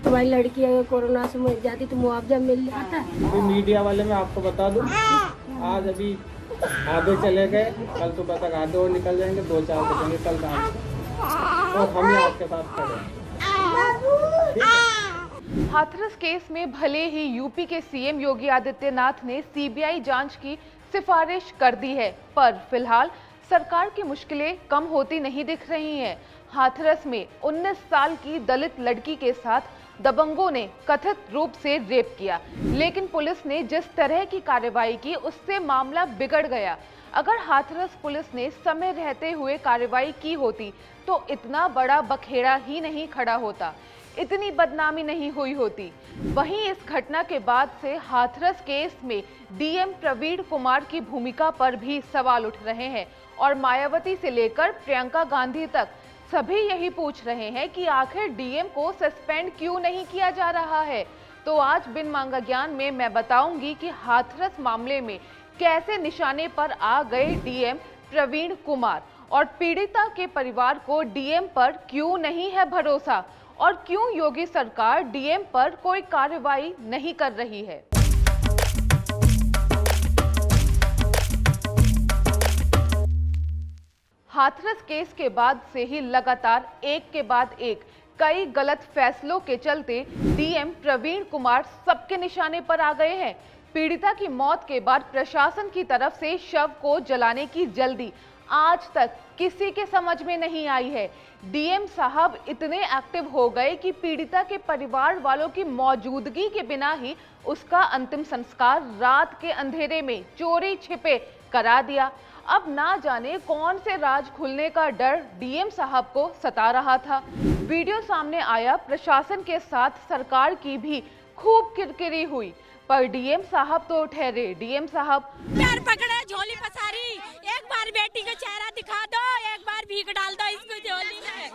हमारी लड़की अगर कोरोना से मर जाती तो मुआवजा मिल जाता है। अभी मीडिया वाले मैं आपको बता दूं, आज अभी आधे चले गए, कल सुबह तक आधे और निकल जाएंगे, 2-4 बचेंगे कल रात को, और हम ही आपके साथ खड़े हैं। हाथरस केस में भले ही यूपी के सीएम योगी आदित्यनाथ ने सीबीआई जांच की सिफारिश कर दी है, पर फिलहाल सरकार की मुश्किलें कम होती नहीं दिख रही हैं। हाथरस में 19 साल की दलित लड़की के साथ दबंगों ने कथित रूप से रेप किया, लेकिन पुलिस ने जिस तरह की कार्रवाई की उससे मामला बिगड़ गया। अगर हाथरस पुलिस ने समय रहते हुए कार्रवाई की होती तो इतना बड़ा बखेड़ा ही नहीं खड़ा होता, इतनी बदनामी नहीं हुई होती। वहीं इस घटना के बाद से हाथरस केस में डीएम प्रवीण कुमार की भूमिका पर भी सवाल उठ रहे हैं और मायावती से लेकर प्रियंका गांधी तक सभी यही पूछ रहे हैं कि आखिर डीएम को सस्पेंड क्यों नहीं किया जा रहा है। तो आज बिन मांगा ज्ञान में मैं बताऊंगी कि हाथरस मामले में कैसे निशाने पर आ गए डीएम प्रवीण कुमार और पीड़िता के परिवार को डीएम पर क्यों नहीं है भरोसा और क्यों योगी सरकार डीएम पर कोई कार्रवाई नहीं कर रही है। हाथरस केस के बाद से ही लगातार एक के बाद एक कई गलत फैसलों के चलते डीएम प्रवीण कुमार सबके निशाने पर आ गए हैं। पीड़िता की मौत के बाद प्रशासन की तरफ से शव को जलाने की जल्दी आज तक किसी के समझ में नहीं आई है। डीएम साहब इतने एक्टिव हो गए कि पीड़िता के परिवार वालों की मौजूदगी के बिना ही उसका अंतिम संस्कार रात के अंधेरे में चोरी छिपे करा दिया। अब ना जाने कौन से राज खुलने का डर डीएम साहब को सता रहा था। वीडियो सामने आया, प्रशासन के साथ सरकार की भी खूब किरकिरी हुई, पर डीएम साहब तो ठहरे डीएम साहब। पैर पकड़े, झोली पसारी, एक बार बेटी का चेहरा दिखा दो, एक बार भीख डाल दो इसको झोली में।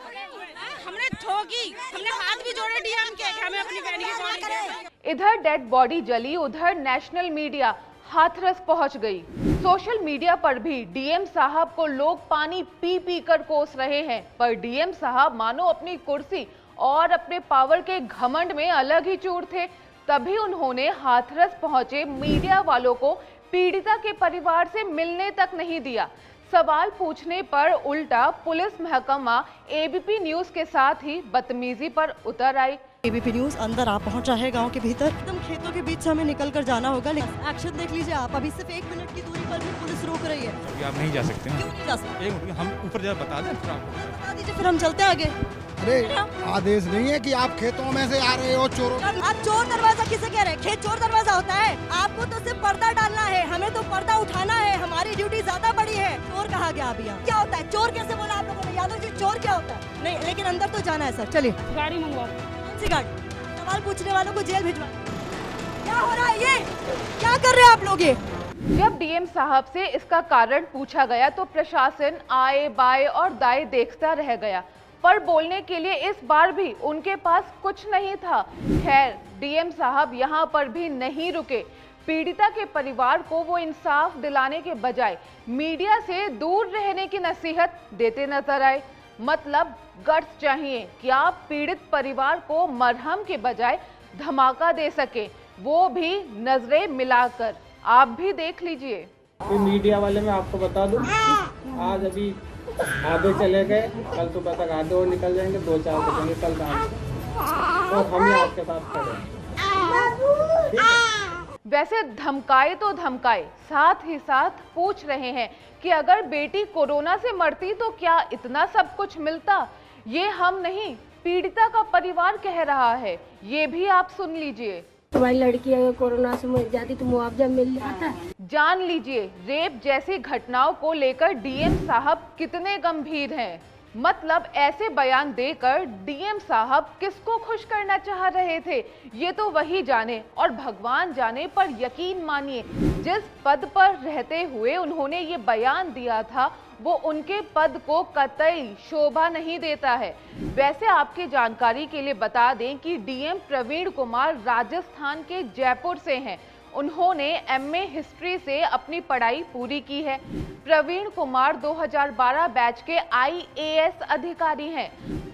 हमने ठोकी, हमने हाथ भी जोड़े डीएम के, हमें अपनी बहन की बॉडी दे। इधर डेड बॉडी जली, उधर नेशनल मीडिया हाथरस पहुंच गई। सोशल मीडिया पर भी डीएम साहब को लोग पानी पी पी कर कोस रहे हैं, पर डीएम साहब मानो अपनी कुर्सी और अपने पावर के घमंड में अलग ही चूर थे। तभी उन्होंने हाथरस पहुंचे मीडिया वालों को पीड़िता के परिवार से मिलने तक नहीं दिया। सवाल पूछने पर उल्टा पुलिस महकमा एबीपी न्यूज के साथ ही बदतमीजी पर उतर आई। एबीपी न्यूज अंदर आ पहुंचा है गांव के भीतर, एकदम खेतों के बीच से हमें निकल कर जाना होगा। एक्शन देख लीजिए आप, अभी सिर्फ 1 मिनट की दूरी पर भी पुलिस रोक रही है। आप नहीं जा सकते हैं। क्यों नहीं जा सकते? हम ऊपर जा बता दें, बता दीजिए, फिर हम चलते आगे। अरे आदेश नहीं है कि आप खेतों में से आ रहे हो चोरों। आप चोर दरवाजा किसे कह रहे हैं? खेत चोर दरवाजा होता है? आपको तो सिर्फ पर्दा डालना है, हमें तो पर्दा उठाना है। हमारी ड्यूटी ज्यादा बड़ी है। चोर कहा गया अभी? क्या होता है चोर? कैसे बोला आप लोगों ने? यादव जी चोर क्या होता है? नहीं, लेकिन अंदर तो जाना है सर। चलिए गाड़ी मंगवाओ। कौन सी गाड़ी? सवाल पूछने वालों को जेल भिजवा। क्या हो रहा है ये? क्या कर रहे हैं आप लोग? ये जब डीएम साहब से इसका कारण पूछा गया तो प्रशासन आए बाएं और दाएं देखता रह गया, पर बोलने के लिए इस बार भी उनके पास कुछ नहीं था। खैर, डीएम साहब यहाँ पर भी नहीं रुके। पीड़िता के परिवार को वो इंसाफ दिलाने के बजाय मीडिया से दूर रहने की नसीहत देते नजर आए। मतलब गट्स चाहिए कि आप पीड़ित परिवार को मरहम के बजाय धमाका दे सके, वो भी नजरें मिलाकर। आप भी देख लीजिए। अभी मीडिया वाले मैं आपको बता दूं, आज अभी आधे चले गए, कल सुबह तक आधे और निकल जाएंगे, 2-4 बचेंगे कल रात को, और हम ही आपके साथ खड़े हैं। वैसे धमकाए तो धमकाए, साथ ही साथ पूछ रहे हैं कि अगर बेटी कोरोना से मरती तो क्या इतना सब कुछ मिलता? ये हम नहीं, पीड़िता का परिवार कह रहा है। ये भी आप सुन लीजिए। हमारी लड़की अगर कोरोना से मर जाती तो मुआवजा मिल जाता है। जान लीजिए रेप जैसी घटनाओं को लेकर डीएम साहब कितने गंभीर हैं। मतलब ऐसे बयान देकर डीएम साहब किसको खुश करना चाह रहे थे, ये तो वही जाने और भगवान जाने। पर यकीन मानिए, जिस पद पर रहते हुए उन्होंने ये बयान दिया था वो उनके पद को कतई शोभा नहीं देता है। वैसे आपकी जानकारी के लिए बता दें कि डीएम प्रवीण कुमार राजस्थान के जयपुर से हैं। उन्होंने एमए हिस्ट्री से अपनी पढ़ाई पूरी की है। प्रवीण कुमार 2012 बैच के आईएएस अधिकारी हैं।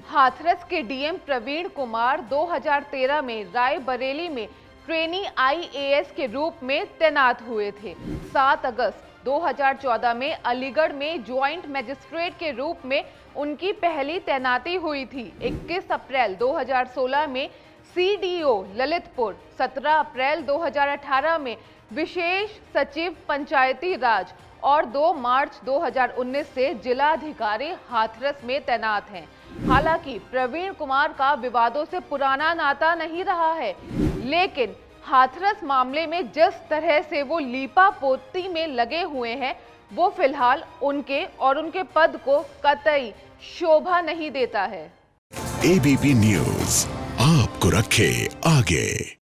हाथरस के डीएम प्रवीण कुमार 2013 में रायबरेली में ट्रेनी आईएएस के रूप में तैनात हुए थे। 7 अगस्त 2014 में अलीगढ़ में ज्वाइंट मजिस्ट्रेट के रूप में उनकी पहली तैनाती हुई थी। 21 अप्रैल 2016 में सीडीओ ललितपुर, 17 अप्रैल 2018 में विशेष सचिव पंचायती राज और 2 मार्च 2019 से जिलाधिकारी हाथरस में तैनात हैं। हालांकि प्रवीण कुमार का विवादों से पुराना नाता नहीं रहा है, लेकिन हाथरस मामले में जिस तरह से वो लीपा पोती में लगे हुए हैं, वो फिलहाल उनके और उनके पद को कतई शोभा नहीं देता है। एबीपी न्यूज़ आपको रखे आगे।